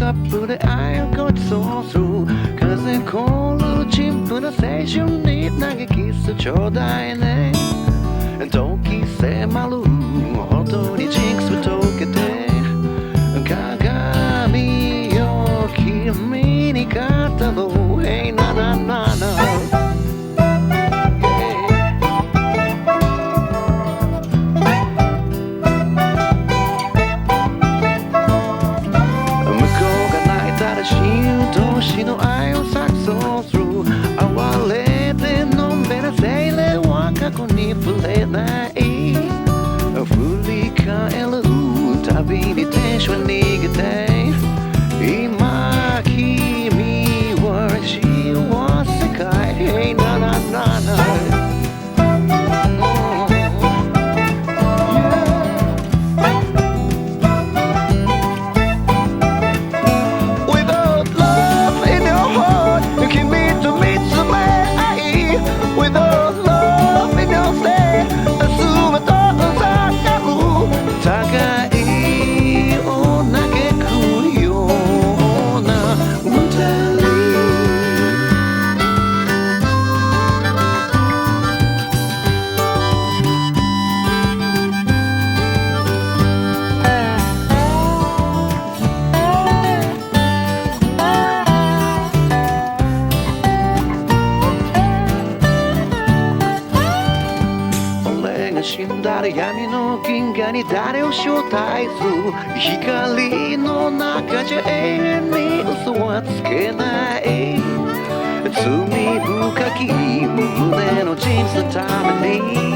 カップで愛をごちそうする風凍る陳腐な青春に嘆きすちょうだいね時迫るほどにジンクスを溶けて鏡よ君に語ろう Hey なななな同士の愛を錯綜する哀れてのんべら精霊は過去に触れない振り返るたびにテンション逃げて今君は幸せかい Hey なななな死んだら闇の銀河に誰を招待する光の中じゃ永遠に嘘はつけない罪深き胸の人生のために